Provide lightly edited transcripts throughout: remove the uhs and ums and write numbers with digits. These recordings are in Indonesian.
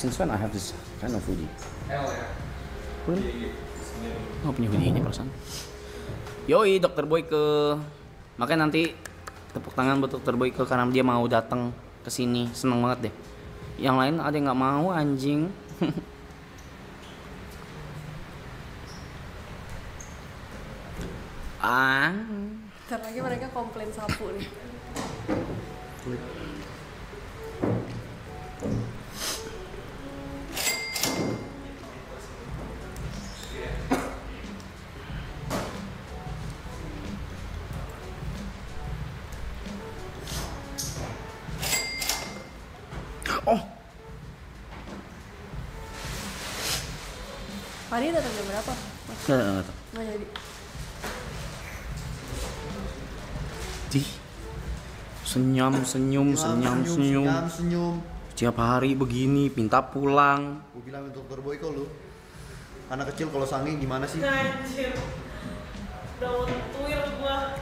since when I have this kind of hoodie? L ya. Really? Oh, punya hoodie ini perasaan. Yoi, Dokter Boyke. Makanya nanti tepuk tangan buat Dokter Boyke karena dia mau datang ke sini. Seneng banget deh. Yang lain ada yang nggak mau anjing. Ntar lagi mereka komplain sapu nih. Oh, Hari datang jam berapa? nggak tahu. Nggak jadi. Di senyum. Setiap hari begini, minta pulang. Gue bilang Dokter Boyke lu. Anak kecil kalau sange gimana sih? Anjir. Udah tuir gua.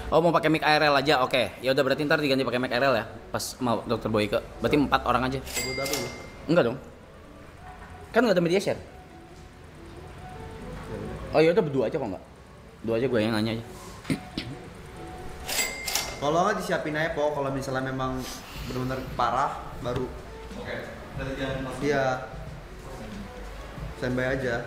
Oh, mau pakai mic ARL aja, oke. Ya udah berarti ntar diganti pakai mic ARL ya, pas sama Dokter Boyke. Berarti 4 orang aja. Double lu. Enggak dong. Kan nggak ada media share. Oh ya udah berdua aja kok nggak. Dua aja gue yang nanya aja. Kalau nggak disiapin aja po, kalau misalnya memang benar-benar parah baru. Oke. Dari jam Iya. Standby aja.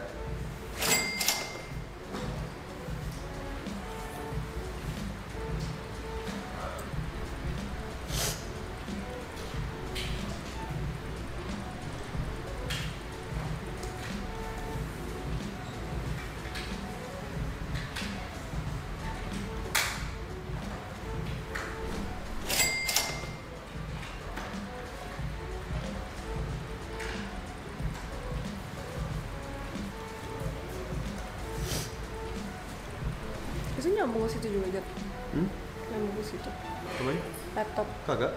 Biasanya nyambung ke situ juga, Jat. Hmm? Nyambung ke situ. Apa ya? Laptop. Kagak.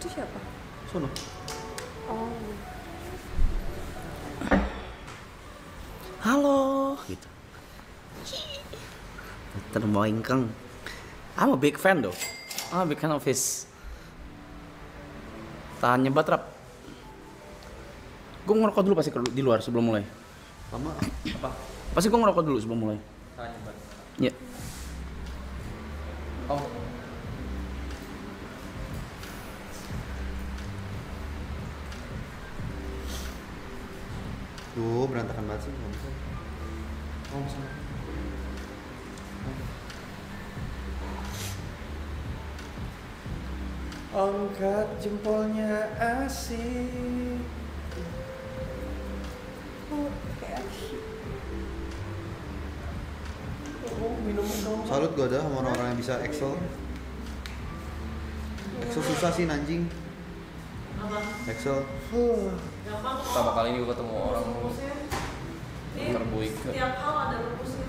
Itu siapa? Sono. Oh. Halo, gitu. Dokter Boyke. I'm a big fan though. I'm a big fan of his. Tahan nyebat rap. Gue ngerokok dulu pasti di luar sebelum mulai. Lama apa? Pasti gue ngerokok dulu sebelum mulai. tanya Mbak. Ya. Oh. Tuh berantakan banget sih. Oh, sana. Angkat jempolnya asik. Oh, minum dong. Salut gue ada sama orang-orang yang bisa Excel. Excel susah sih anjing. Excel. Pertama kali ini gue ketemu orang Dokter Boyke. Setiap hal ada rumusnya.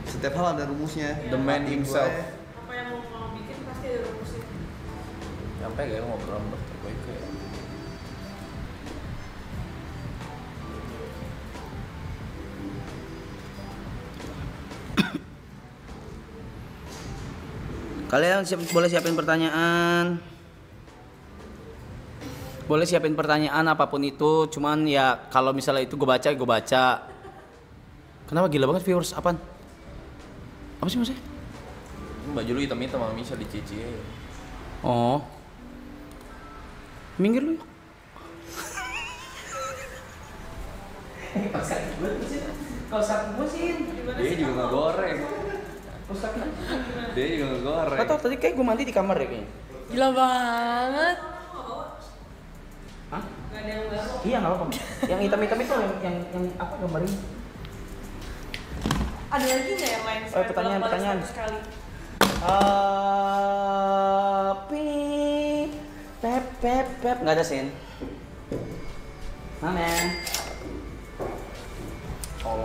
Setiap hal ada rumusnya. The man Matiin himself. gue. Apa yang mau bikin pasti ada rumusnya. Sampai gak ya ngobrol sama Dokter Boyke ya? Kalian boleh siapin pertanyaan. Boleh siapin pertanyaan apapun itu. Cuman ya kalau misalnya itu gue baca. Kenapa gila banget viewers apaan? Apa sih maksudnya? Baju lu hitam-hitam sama Misha dicici aja. Oh. Minggir lu. Kalau saat gue sih. Dia juga nggak goreng. Dia juga nggak goreng. Kau tau tadi kayak gue mandi di kamar ya kayaknya. Gila banget. Hah? Gak ada yang baru. Iya nggak apa-apa. Yang hitam-hitam itu yang apa gambarnya? Ada lagi nggak yang lain? Oh, pertanyaan. Sekali. Pep nggak ada Sin. Mana? Oh.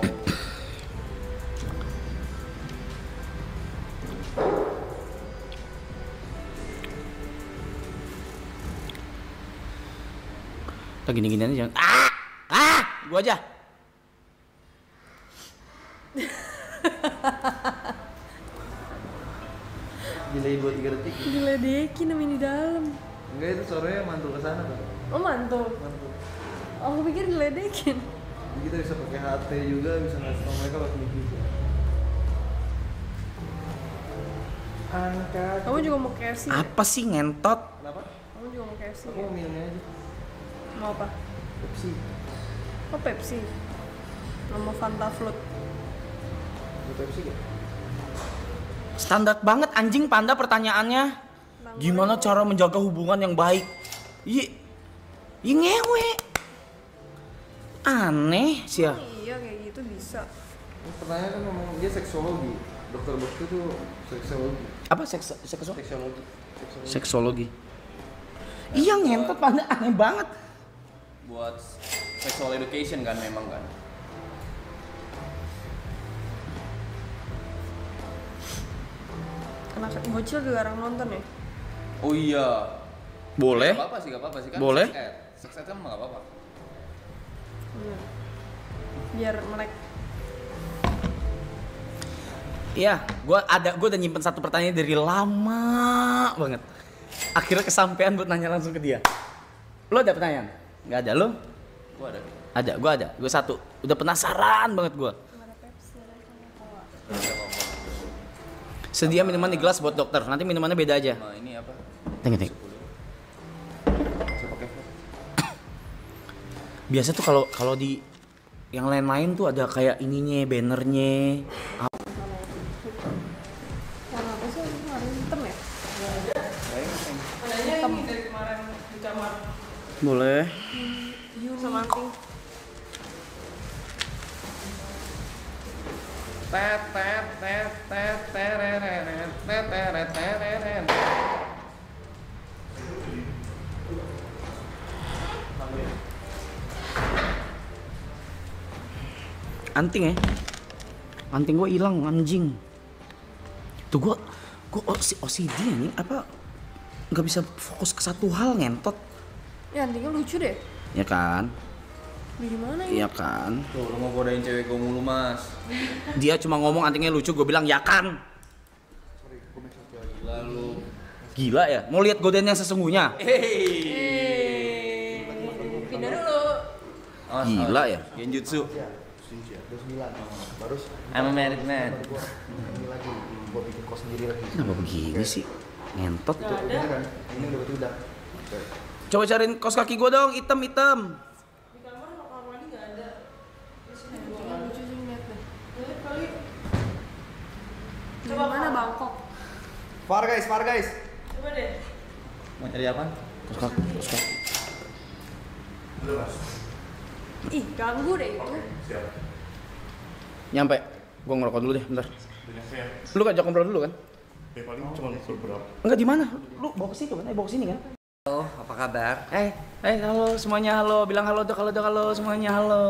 Gini-gini aja jangan. Gua aja. delay 2-3 detik. Diledekin namanya di dalam. Enggak, itu suaranya mantul ke sana tuh. Oh mantul. Mantul. Aku pikir diledekin. Jadi kita bisa pakai HT juga, bisa ngasih tau mereka lewat mic juga. Angkat. Kamu juga mau KFC? Ya? Apa sih ngentot? Kenapa? Kamu juga mau KFC? Aku Ya? mau minumnya aja. Mau apa? Pepsi. Oh Pepsi. Nggak mau Fanta Float. Mau Pepsi gak? Standar banget anjing Panda pertanyaannya. Gimana cara menjaga hubungan yang baik? Iya, ngewe. Aneh sih ya. Iya kayak gitu bisa. Pertanyaan kan ngomong dia seksologi. Dokter Bosku tuh seksologi. Apa Seksologi. seksologi? Iya ngentot Panda aneh banget. Buat sexual education kan memang kan. Kena bocil juga orang nonton ya? Oh iya. Boleh? Gak apa-apa sih kan. Boleh. Sex ed kan mah gak apa-apa. Bener. Biar melek. Iya, gue udah nyimpen satu pertanyaan dari lama banget. Akhirnya kesampean buat nanya langsung ke dia. Lo ada pertanyaan? Nggak ada lo? Gua ada. Ada, gue ada. Gue satu. Udah penasaran banget gue. Ada Pepsi, ada Coca-Cola. Sedia minuman di gelas buat dokter. Nanti minumannya beda aja. Nah ini apa? Tengok. Saya pakai Biasa tuh kalau di yang lain-lain tuh ada kayak ininya, bannernya. Warna apa sih? Warna hitam ya? Adanya ini dari kemarin di kamar. Boleh. Sama anting. Anting ya? Anting gue hilang anjing. Tuh gue OCD nih apa nggak bisa fokus ke satu hal ngentot. Ya antingnya lucu deh. Ya kan? Beli di mana ya? Iya kan? Tuh lu mau godain cewek gue mulu mas. Dia cuma ngomong antingnya lucu, gue bilang ya kan. Gila lu. Gila ya? Mau lihat godain yang sesungguhnya? Pindah dulu. Gila ya? Genjutsu. 29. Baru I'm a married man. ini lagi, gua bikin kos sendiri lagi. Kenapa begini sih? Ngentot. Nggak ada. Ini kan, ini udah. Oke. Coba cariin kaos kaki gue dong, hitam. Di kamar sama kamar mandi nggak ada. Di sini gua Antingnya lucu sih lihat deh. kali. Coba mana Bangkok? Far guys. Coba deh. Mau cari apa? Kaos kaki. Ih ganggu deh itu. Nyampe. Gue ngerokok dulu deh, bentar. Lu kan ngobrol dulu kan? Paling cuma beberapa. Enggak di mana? Lu bawa ke situ kan? Bawa ke sini kan? Halo, apa kabar? Halo semuanya, halo. Bilang halo dok, halo semuanya, halo.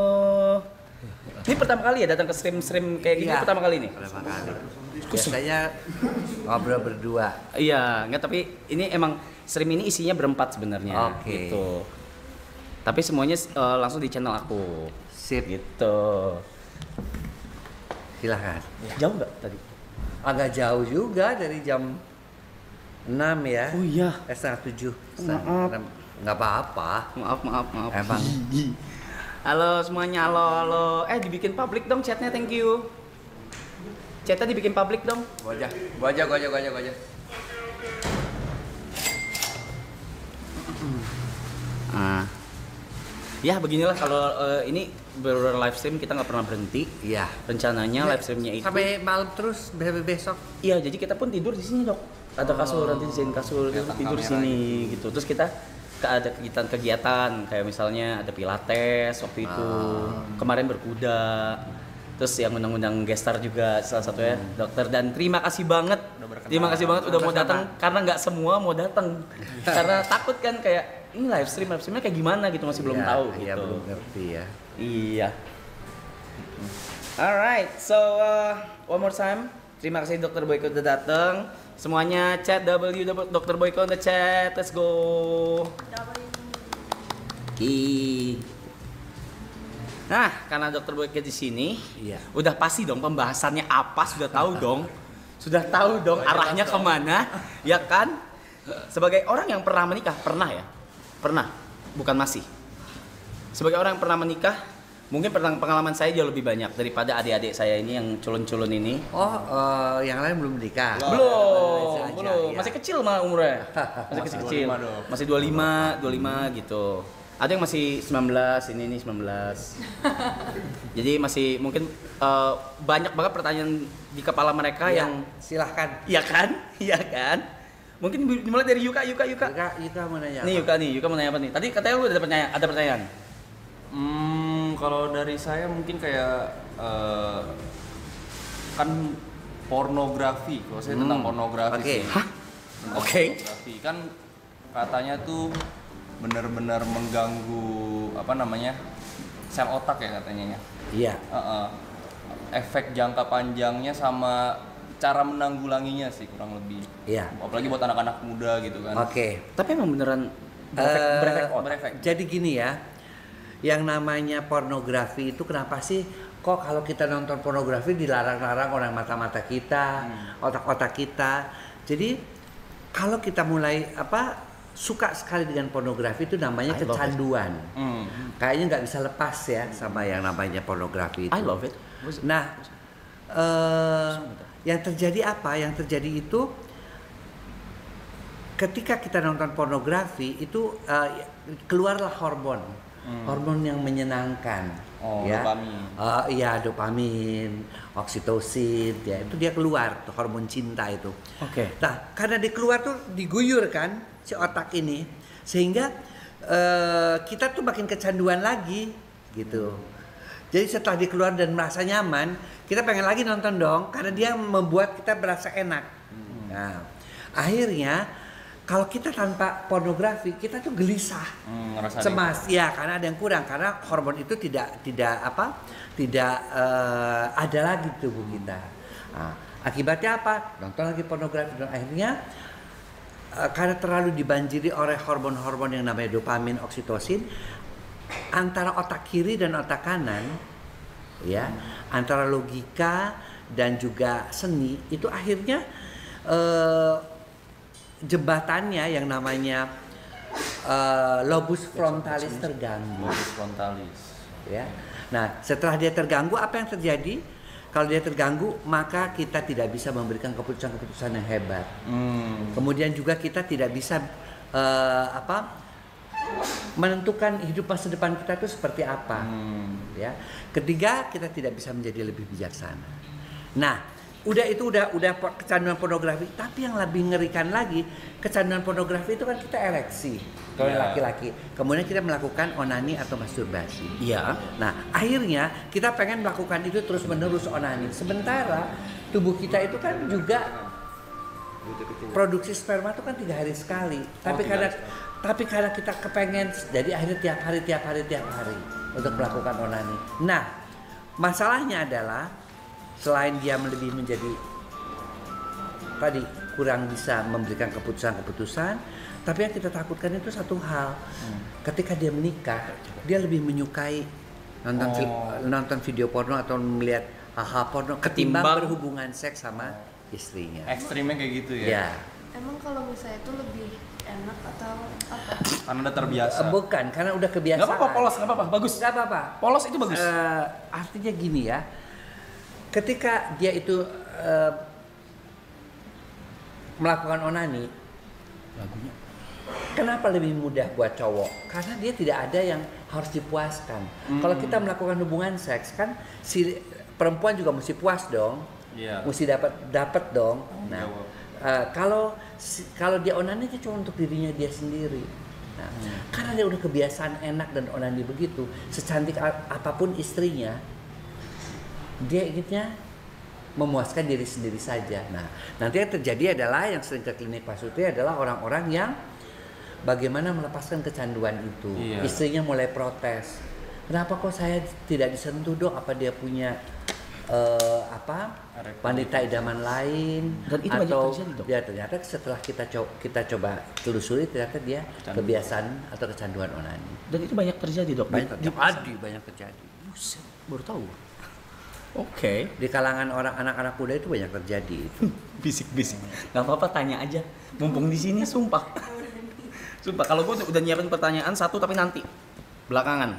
Ini pertama kali ya datang ke stream kayak gini, Iya. pertama kali nih? Pertama kali. Biasanya ngobrol berdua. Iya, enggak, tapi ini emang stream ini isinya berempat sebenarnya. Oke. Gitu. Tapi semuanya langsung di channel aku. Sip, Gitu. silahkan. Jauh nggak tadi? Agak jauh juga dari jam 6 ya. Oh iya. Setengah 7. Maaf. Nggak apa-apa. Maaf. Emang. Halo semuanya, halo. Dibikin public dong chatnya, thank you. Chatnya dibikin public dong. Gua aja. Ya beginilah kalau ini live stream kita nggak pernah berhenti. Iya. Rencananya live streamnya itu. Sampai malam terus, besok. Iya, jadi kita pun tidur di sini dok. Ada kasur, nanti disediain kasur, terus tidur di sini gitu. Terus kita ada kegiatan kayak misalnya ada pilates waktu itu. Kemarin berkuda. Terus yang undang-undang gestar juga salah satunya dokter, dan terima kasih banget udah mau datang karena nggak semua mau datang karena takut kan kayak ini live streamnya kayak gimana gitu, masih belum tahu gitu. Iya, belum ngerti ya. Iya. Alright, so one more time. Terima kasih Dr. Boyko udah datang. Semuanya chat Dr. Boyko on the chat. Let's go. Nah, karena Dr. Boyko di sini, Iya. udah pasti dong pembahasannya apa, sudah tahu dong. sudah tahu dong arahnya kemana, ya kan? Sebagai orang yang pernah menikah, pernah ya? Pernah, bukan masih. Sebagai orang yang pernah menikah, mungkin pengalaman saya jauh lebih banyak daripada adik-adik saya ini yang culun-culun ini. Yang lain belum menikah. Belum, Aja, belum. ya. Masih kecil mah umurnya. Masih kecil-kecil. Masih 25 gitu. Ada yang masih 19, ini 19. Jadi masih mungkin banyak banget pertanyaan di kepala mereka Ya, yang silahkan. iya kan? Iya kan? Mungkin dimulai dari Yuka. Yuka mau nanya. Nih apa? Yuka mau nanya apa nih? Tadi katanya lu ada pertanyaan. Kalau dari saya mungkin kayak kan pornografi. Kalau saya tentang pornografi Oke. sih. Hah? Tentang Oke. pornografi kan katanya tuh benar-benar mengganggu apa namanya sel otak ya katanya ya. Iya. Efek jangka panjangnya sama cara menanggulanginya sih kurang lebih. Iya. Apalagi buat anak-anak muda gitu kan. Oke. Tapi emang beneran berefek otak. Berefek. Jadi gini ya, yang namanya pornografi itu kenapa sih kok kalau kita nonton pornografi dilarang-larang orang mata-mata kita, otak-otak kita. Jadi kalau kita mulai suka sekali dengan pornografi itu namanya I love kecanduan. Hmm. Kayaknya nggak bisa lepas ya sama yang namanya pornografi itu. I love it. Nah, yang terjadi apa? Yang terjadi itu ketika kita nonton pornografi itu keluarlah hormon, hormon yang menyenangkan, Dopamin. Iya, dopamin, oksitosin, ya itu dia keluar tuh hormon cinta itu. Oke. Nah, karena dia keluar tuh diguyur kan si otak ini, sehingga kita tuh makin kecanduan lagi gitu. Jadi setelah dia keluar dan merasa nyaman, kita pengen lagi nonton dong, karena dia membuat kita berasa enak. Nah, akhirnya kalau kita tanpa pornografi, kita tuh gelisah, ngerasa cemas, ya karena ada yang kurang, karena hormon itu tidak ada lagi di tubuh kita. Nah, akibatnya apa? Nonton lagi pornografi dan akhirnya karena terlalu dibanjiri oleh hormon-hormon yang namanya dopamin, oksitosin, antara otak kiri dan otak kanan, ya, antara logika dan juga seni itu akhirnya jembatannya yang namanya lobus frontalis terganggu. Lobus frontalis. Ya, nah setelah dia terganggu apa yang terjadi? Kalau dia terganggu maka kita tidak bisa memberikan keputusan-keputusan yang hebat. Kemudian juga kita tidak bisa menentukan hidup masa depan kita itu seperti apa. Ya. Ketiga, kita tidak bisa menjadi lebih bijaksana. Nah, udah kecanduan pornografi, tapi yang lebih ngerikan lagi, kecanduan pornografi itu kan kita ereksi kalau laki-laki. Kemudian kita melakukan onani atau masturbasi. Iya. Nah, akhirnya kita pengen melakukan itu terus-menerus onani. Sementara tubuh kita itu kan juga produksi sperma itu kan 3 hari sekali. Tapi karena kita kepengen, jadi akhirnya tiap hari untuk melakukan onani. Nah, masalahnya adalah selain dia lebih menjadi tadi kurang bisa memberikan keputusan, tapi yang kita takutkan itu satu hal. Ketika dia menikah, dia lebih menyukai nonton video porno atau melihat hal-hal porno ketimbang berhubungan seks sama istrinya. Ekstrimnya kayak gitu ya. Ya. Emang kalau misalnya itu lebih enak atau apa? Karena udah terbiasa. Bukan, karena udah kebiasaan. Nggak apa-apa, polos, nggak apa-apa, bagus. Nggak apa-apa. Polos itu bagus. Artinya gini ya, ketika dia itu melakukan onani, Lagunya. kenapa lebih mudah buat cowok? Karena dia tidak ada yang harus dipuaskan. Kalau kita melakukan hubungan seks kan si perempuan juga mesti puas dong, mesti dapat dong. Nah, kalau dia onani itu cuma untuk dirinya dia sendiri. Nah, karena dia udah kebiasaan enak dan onani begitu, secantik apapun istrinya, dia inginnya memuaskan diri sendiri saja. Nah, nanti yang terjadi adalah yang sering ke klinik Pak Sutri adalah orang-orang yang bagaimana melepaskan kecanduan itu. Iya. Istrinya mulai protes. Kenapa kok saya tidak disentuh dok? Apa dia punya wanita idaman lain? Dan itu banyak atau terjadi, Dok. dia ternyata setelah kita coba telusuri ternyata dia kebiasaan atau kecanduan onani. Dan itu banyak terjadi, Dok. Banyak terjadi. Banyak terjadi. Buset, baru tahu. Oke. Di kalangan orang anak-anak muda itu banyak terjadi itu. Bisik-bisik. Gak apa-apa, tanya aja. Mumpung di sini, sumpah. Sumpah, kalau gue udah nyiapin pertanyaan satu tapi nanti belakangan.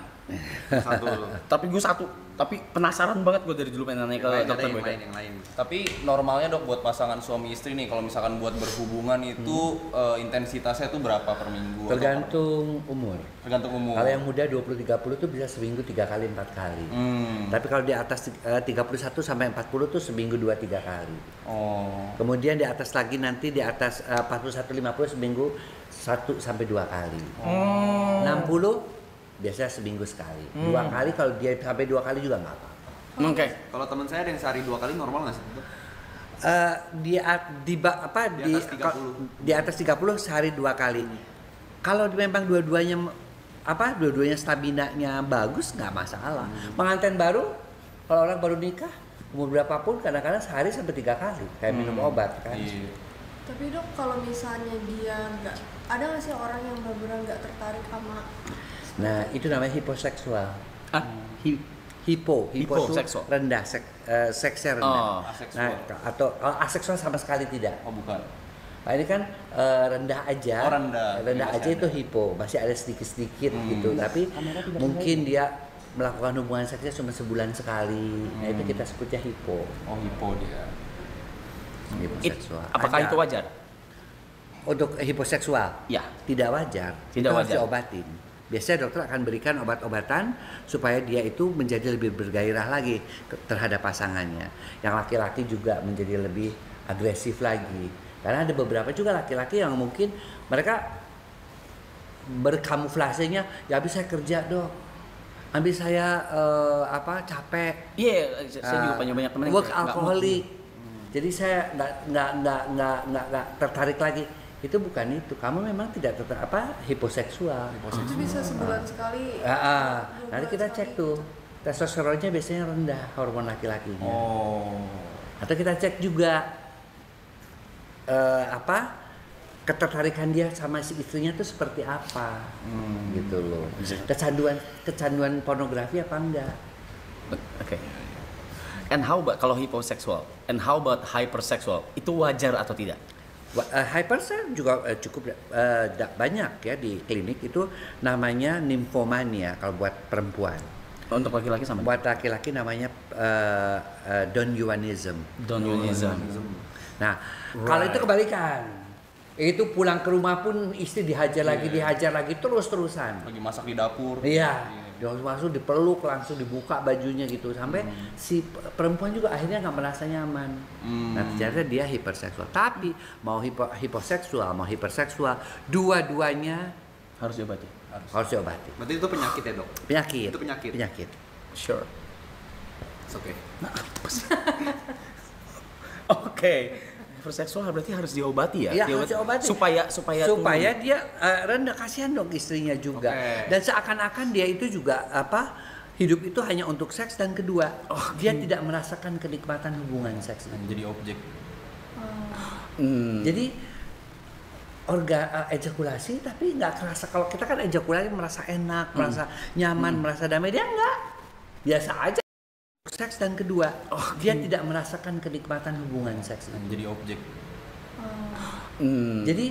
Satu. Tapi gue satu. Tapi penasaran banget gue dari dulu pengen nanya ke dokter Boy. yang lain. Tapi normalnya dok buat pasangan suami istri nih kalau misalkan buat berhubungan itu intensitasnya itu berapa per minggu? atau Tergantung umur. tergantung umur. Kalau yang muda 20-30 tuh bisa seminggu 3 kali 4 kali. Tapi kalau di atas 31 sampai 40 tuh seminggu 2-3 kali. Oh. Kemudian di atas lagi nanti di atas 41-50 seminggu 1 sampai 2 kali. 60 biasanya seminggu sekali. 2 kali, kalau dia sampai 2 kali juga nggak apa-apa. Oke. Kalau teman saya ada yang sehari 2 kali normal nggak sih? Di atas 30 sehari 2 kali. Kalau memang dua-duanya stamina-nya bagus nggak masalah. Pengantin baru, kalau orang baru nikah umur berapapun kadang-kadang sehari sampai 3 kali kayak minum obat kan. Iya. Tapi dok, kalau misalnya dia nggak, ada nggak sih orang yang benar-benar nggak tertarik sama? Nah itu namanya hiposeksual. Ah, Hipo itu Hiposeksual. rendah, seksnya rendah. Oh, aseksual. Nah, atau aseksual sama sekali tidak. Oh bukan. Nah, ini kan rendah aja. Oh, rendah. Aja Masih itu ada. hipo, masih ada sedikit-sedikit gitu. Tapi mungkin dia melakukan hubungan seksnya cuma sebulan sekali. Nah itu kita sebutnya hipo. Oh hipo dia. Hiposeksual. apakah Ada. itu wajar? Untuk hiposeksual? Ya. Tidak wajar. Tidak Itu harus wajar. diobatin. Biasanya dokter akan berikan obat-obatan supaya dia itu menjadi lebih bergairah lagi terhadap pasangannya. Yang laki-laki juga menjadi lebih agresif lagi. Karena ada beberapa juga laki-laki yang mungkin mereka berkamuflasenya, ya habis saya kerja dok, habis saya capek, Iya, saya juga banyak teman yang work kayak nggak alkoholik. Jadi saya nggak tertarik lagi. Itu bukan itu. Kamu memang tidak hiposeksual. Itu bisa sebulan sekali. Nanti kita cek tuh testosteronnya biasanya rendah, hormon laki-lakinya. Oh. Atau kita cek juga ketertarikan dia sama si istrinya tuh seperti apa, gitu loh. Kecanduan pornografi apa enggak? Oke. And how about kalau hiposeksual? And how about hypersexual? Itu wajar atau tidak? Hypersen juga cukup banyak ya di klinik, itu namanya nymphomania kalau buat perempuan. Untuk laki-laki sama? Buat laki-laki namanya Donuanism. Donuanism. Nah, kalau itu kebalikan. Itu pulang ke rumah pun istri dihajar lagi terus-terusan. Lagi masak di dapur. Iya. Langsung dipeluk, langsung dibuka bajunya gitu sampai si perempuan juga akhirnya nggak merasa nyaman. Nah, ternyata dia hiperseksual. Tapi mau hiposeksual, mau hiperseksual, dua-duanya Harus diobati. harus diobati. Berarti itu penyakit ya dok? Penyakit. Itu penyakit. Penyakit. Sure. Oke. Oke. Hiperseksual berarti harus diobati ya? Iya, harus diobati. Supaya dia rendah, kasihan dong istrinya juga. Oke. Dan seakan-akan dia itu juga hidup itu hanya untuk seks, dan kedua dia tidak merasakan kenikmatan hubungan seks itu. Jadi objek. Jadi ejakulasi tapi nggak kerasa. Kalau kita kan ejakulasi merasa enak, merasa nyaman, merasa damai, dia enggak. Biasa aja. Seks, dan kedua dia tidak merasakan kenikmatan hubungan seks itu. Jadi objek. Jadi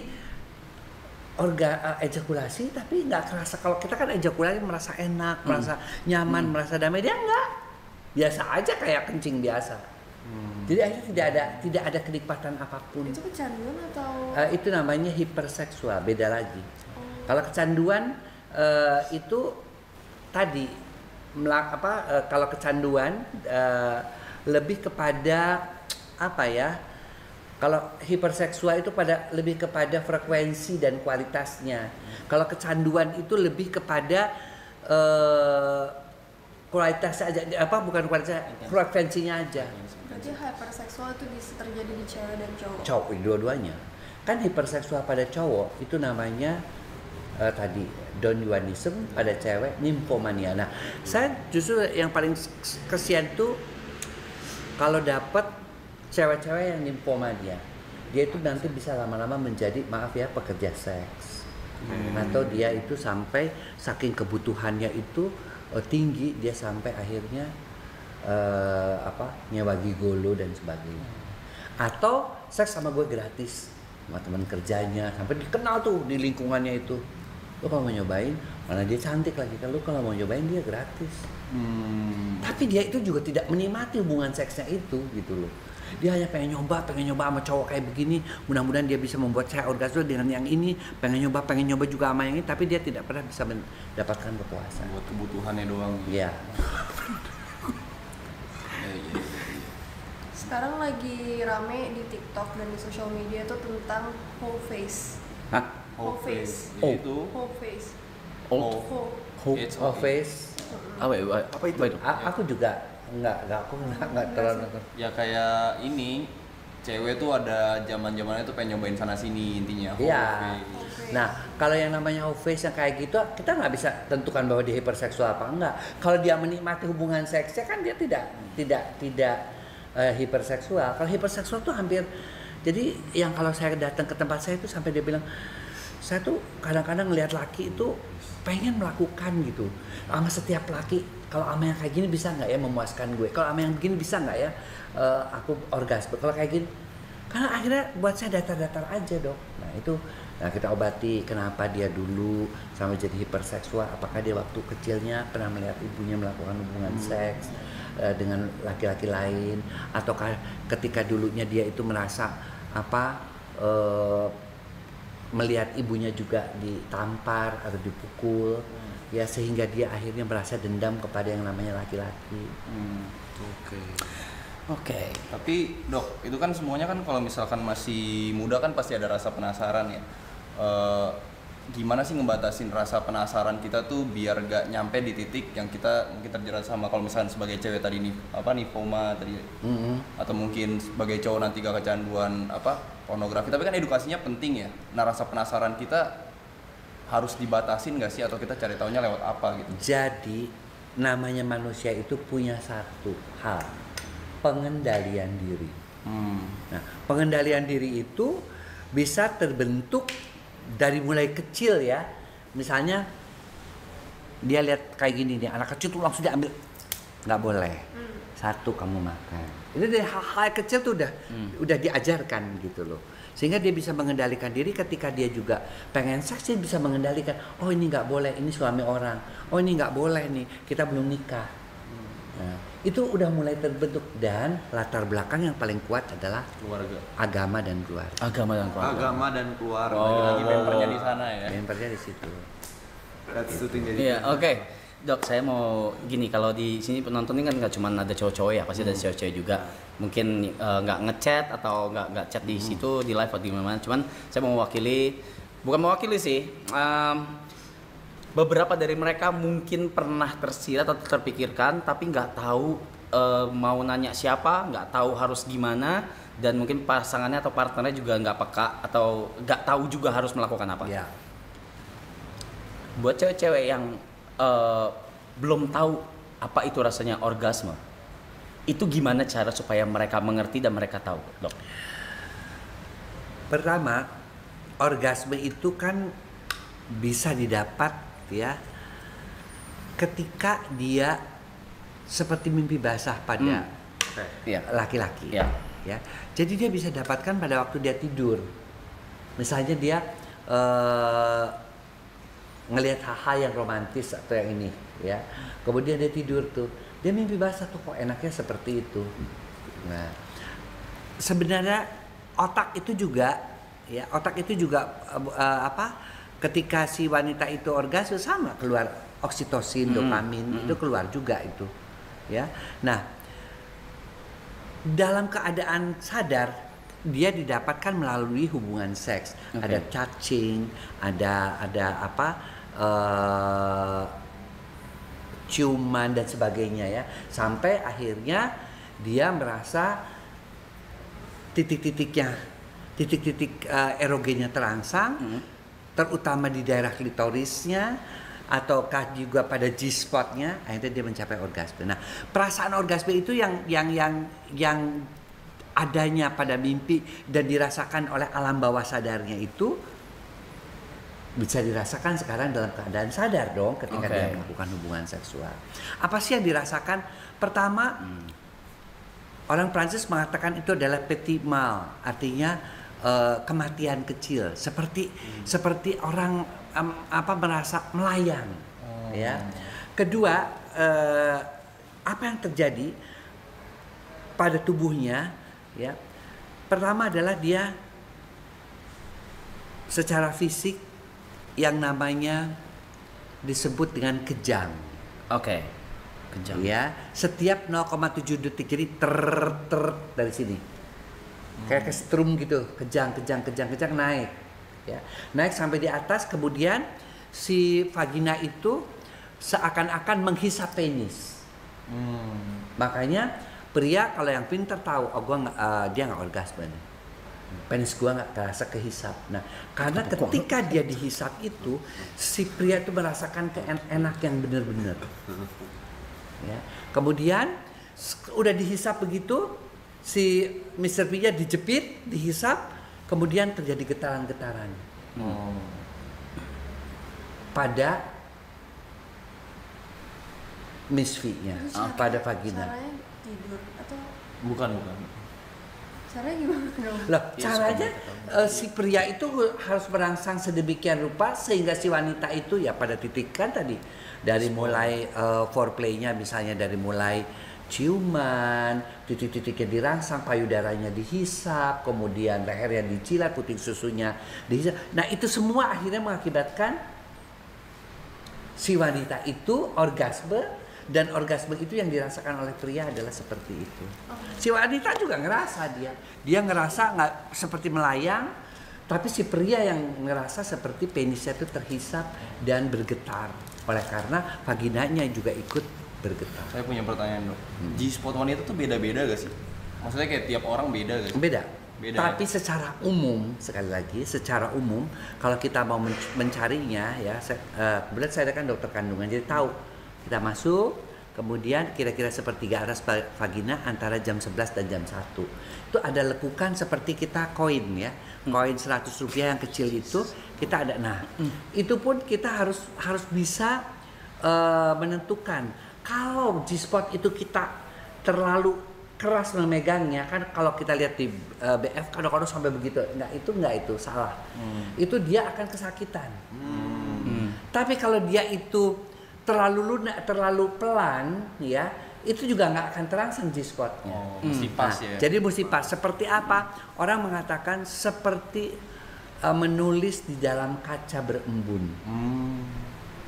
ejakulasi tapi nggak kerasa. Kalau kita kan ejakulasi merasa enak, merasa nyaman, merasa damai, dia enggak. Biasa aja kayak kencing biasa. Jadi akhirnya tidak ada kenikmatan apapun. Itu kecanduan atau? Itu namanya hiperseksual, beda lagi. Kalau kecanduan itu tadi kalau kecanduan lebih kepada apa ya? Kalau hiperseksual itu lebih kepada frekuensi dan kualitasnya. Kalau kecanduan itu lebih kepada kualitas aja, bukan kualitas, frekuensinya aja. Berarti hyperseksual itu bisa terjadi di cewek dan cowok. Cowok dua-duanya. Kan hiperseksual pada cowok itu namanya tadi Donuanism, pada cewek nymphomania. Nah, saya justru yang paling kesian tuh kalau dapat cewek-cewek yang nymphomania. Dia itu nanti bisa lama-lama menjadi, maaf ya, pekerja seks. Atau dia itu sampai saking kebutuhannya itu tinggi, dia sampai akhirnya nyewa gigolo dan sebagainya. Atau seks sama gue gratis sama teman kerjanya, sampai dikenal tuh di lingkungannya itu. Lu kalau mau nyobain, mana dia cantik lagi kan, lu kalau mau nyobain dia gratis. Tapi dia itu juga tidak menikmati hubungan seksnya itu gitu loh. Dia hanya pengen nyoba sama cowok kayak begini, mudah-mudahan dia bisa membuat saya orgasme dengan yang ini, pengen nyoba juga sama yang ini, tapi dia tidak pernah bisa mendapatkan kepuasan. Buat kebutuhannya doang. Iya. Sekarang lagi rame di TikTok dan di sosial media tuh tentang whole face. Hah? Whole face. Itu Whole face. whole Hook of face. Apa itu? Aku juga aku nggak terlalu nonton. ya kayak ini cewek tuh ada zaman-zamannya tuh pengen nyobain sana sini intinya. Iya. face. Nah, kalau yang namanya whole face yang kayak gitu, kita nggak bisa tentukan bahwa dia hiperseksual apa enggak. Kalau dia menikmati hubungan seksnya kan dia tidak hiperseksual. Kalau hiperseksual tuh hampir, jadi yang kalau saya datang ke tempat saya itu sampai dia bilang, saya tuh kadang-kadang ngelihat laki itu pengen melakukan gitu sama setiap laki. Kalau sama yang kayak gini bisa nggak ya memuaskan gue, kalau sama yang begini bisa nggak ya aku orgasme, kalau kayak gini. Karena akhirnya buat saya datar-datar aja dok. Nah itu, nah kita obati kenapa dia dulu sampai jadi hiperseksual. Apakah dia waktu kecilnya pernah melihat ibunya melakukan hubungan seks dengan laki-laki lain, ataukah ketika dulunya dia itu merasa melihat ibunya juga ditampar atau dipukul, ya sehingga dia akhirnya merasa dendam kepada yang namanya laki-laki. Oke. Tapi dok, itu kan semuanya kan kalau misalkan masih muda kan pasti ada rasa penasaran ya. Gimana sih ngebatasin rasa penasaran kita tuh biar gak nyampe di titik yang kita mungkin terjerat sama, kalau misalkan sebagai cewek tadi nifoma tadi, atau mungkin sebagai cowok nanti gak kecanduan pornografi. Tapi kan edukasinya penting ya. Nah rasa penasaran kita harus dibatasin gak sih, atau kita cari taunya lewat apa gitu? Jadi namanya manusia itu punya satu hal, pengendalian diri. Nah, pengendalian diri itu bisa terbentuk dari mulai kecil ya. Misalnya dia lihat kayak gini nih, anak kecil tuh langsung diambil, nggak boleh. Satu, kamu makan. Itu dari hal-hal kecil tuh udah diajarkan gitu loh. Sehingga dia bisa mengendalikan diri. Ketika dia juga pengen seks, dia bisa mengendalikan. Oh ini nggak boleh, ini suami orang. Oh ini nggak boleh nih, kita belum nikah. Nah, itu udah mulai terbentuk, dan latar belakang yang paling kuat adalah Keluarga. agama dan keluarga. Agama dan keluarga. Agama dan keluarga. Lagi membernya di sana ya. Mempernya di situ. That's the thing jadi. Iya, oke. Dok, saya mau gini, kalau di sini penonton ini kan nggak cuma ada cowok-cowok ya, pasti ada cewek-cewek juga. Mungkin nggak ngechat atau nggak chat di situ di live atau di mana. Cuman saya mau bukan mewakili sih. Beberapa dari mereka mungkin pernah tersirat atau terpikirkan, tapi nggak tahu mau nanya siapa, nggak tahu harus gimana, dan mungkin pasangannya atau partnernya juga nggak peka atau nggak tahu juga harus melakukan apa. Ya. Buat cewek-cewek yang belum tahu apa itu rasanya orgasme, itu gimana cara supaya mereka mengerti dan mereka tahu, dok? Pertama, orgasme itu kan bisa didapat ya ketika dia seperti mimpi basah pada Iya. laki-laki. Iya. Ya. Jadi dia bisa dapatkan pada waktu dia tidur. Misalnya dia ngelihat hal-hal yang romantis atau yang ini ya. Kemudian dia tidur tuh, dia mimpi basah tuh, kok enaknya seperti itu. Nah, sebenarnya otak itu juga ketika si wanita itu orgasme sama keluar oksitosin, dopamin, itu keluar juga itu. Ya. Nah, dalam keadaan sadar dia didapatkan melalui hubungan seks. Ada touching, ada ciuman dan sebagainya ya, sampai akhirnya dia merasa titik-titik erogennya terangsang, terutama di daerah klitorisnya ataukah juga pada G-spotnya, akhirnya dia mencapai orgasme. Nah, perasaan orgasme itu yang adanya pada mimpi dan dirasakan oleh alam bawah sadarnya bisa dirasakan sekarang dalam keadaan sadar dong ketika Oke. dia melakukan hubungan seksual. Apa sih yang dirasakan? Pertama, orang Prancis mengatakan itu adalah petit mal, artinya kematian kecil, seperti orang merasa melayang, ya. Kedua, apa yang terjadi pada tubuhnya, ya? Pertama adalah dia secara fisik yang namanya disebut dengan kejang. Oke. Kejam. Ya, setiap 0,7 detik jadi dari sini. Kayak kesetrum gitu, kejang naik. Ya. Naik sampai di atas, kemudian si vagina itu seakan-akan menghisap penis. Makanya pria kalau yang pintar tahu, dia nggak orgasme nih. Penis gua nggak terasa kehisap. Nah, karena ketika dia dihisap itu, si pria itu merasakan enak yang benar-benar. Ya. Kemudian udah dihisap begitu, si Mr. P-nya dijepit, dihisap, kemudian terjadi getaran-getaran pada Miss V-nya, pada vagina. Caranya tidur atau Bukan. caranya gimana dong? Loh, caranya si pria itu harus merangsang sedemikian rupa sehingga si wanita itu ya pada titik kan tadi dari mulai foreplay-nya, misalnya dari mulai ciuman, titik-titiknya dirangsang, payudaranya dihisap, kemudian lehernya dicilat, puting susunya dihisap. Nah, itu semua akhirnya mengakibatkan si wanita itu orgasme, dan orgasme itu yang dirasakan oleh pria adalah seperti itu. Si wanita juga ngerasa dia ngerasa nggak seperti melayang, tapi si pria yang ngerasa seperti penisnya itu terhisap dan bergetar, oleh karena vaginanya juga ikut bergetar. Saya punya pertanyaan, Dok. G-spot wanita tuh beda-beda gak sih? Maksudnya kayak tiap orang beda gak sih? Beda. Beda, Tapi ya? secara umum, sekali lagi, secara umum kalau kita mau mencarinya ya, kebetulan saya kan dokter kandungan, jadi tahu kita masuk, kemudian kira-kira sepertiga aras vagina antara jam 11 dan jam 1. Itu ada lekukan seperti kita koin ya. Koin 100 rupiah yang kecil itu kita ada. Nah, itu pun kita harus bisa menentukan. Kalau G-spot itu kita terlalu keras memegangnya, kan kalau kita lihat di BF kadang-kadang sampai begitu. Enggak itu salah. Itu dia akan kesakitan. Tapi kalau dia itu terlalu lunak, terlalu pelan, ya, itu juga nggak akan terangsang G-spotnya. Mesti pas ya. Jadi mesti pas. Seperti apa? Orang mengatakan seperti menulis di dalam kaca berembun.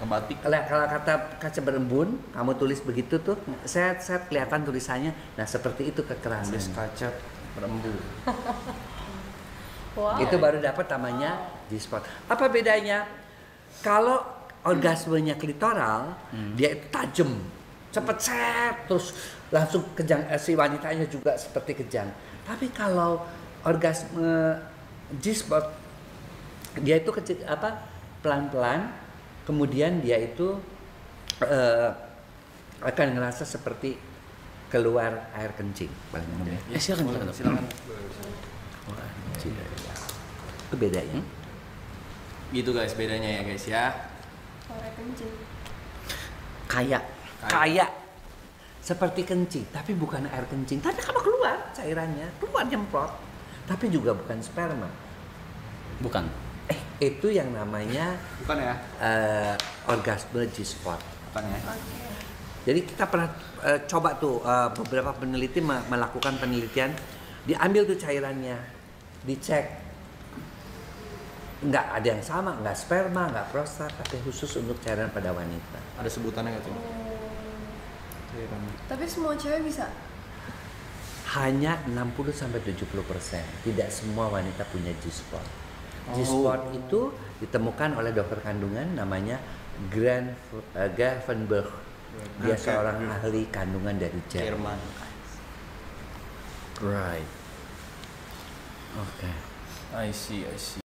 Ngebatik. Kalau kata kaca berembun, kamu tulis begitu tuh, set kelihatan tulisannya. Nah, seperti itu kekerasan. Tulis kaca berembun. Wow. Itu baru dapat namanya G-spot. Apa bedanya? Kalau orgasmenya klitoral, dia itu tajam, cepet set, terus langsung kejang, si wanitanya juga seperti kejang. Tapi kalau orgasme G-spot, dia itu kecil pelan-pelan, kemudian dia itu akan ngerasa seperti keluar air kencing. Silakan. Itu bedanya. Gitu guys, bedanya ya guys ya. Sore kencing. Kayak seperti kencing, tapi bukan air kencing. Tapi kalau keluar cairannya, keluar nyemprot. Tapi juga bukan sperma. Bukan. Itu yang namanya Bukan ya? orgasme G-spot. Bukan ya? Jadi kita pernah coba tuh beberapa peneliti melakukan penelitian, diambil tuh cairannya, dicek. Nggak ada yang sama, nggak sperma, nggak prostat, tapi khusus untuk cairan pada wanita. Ada sebutannya nggak tuh? Tapi semua cewek bisa. Hanya 60-70%. Tidak semua wanita punya G-spot. G-spot itu ditemukan oleh dokter kandungan namanya Gravenberg. Dia seorang ahli kandungan dari Jerman. Jerman. Right. Oke. I see.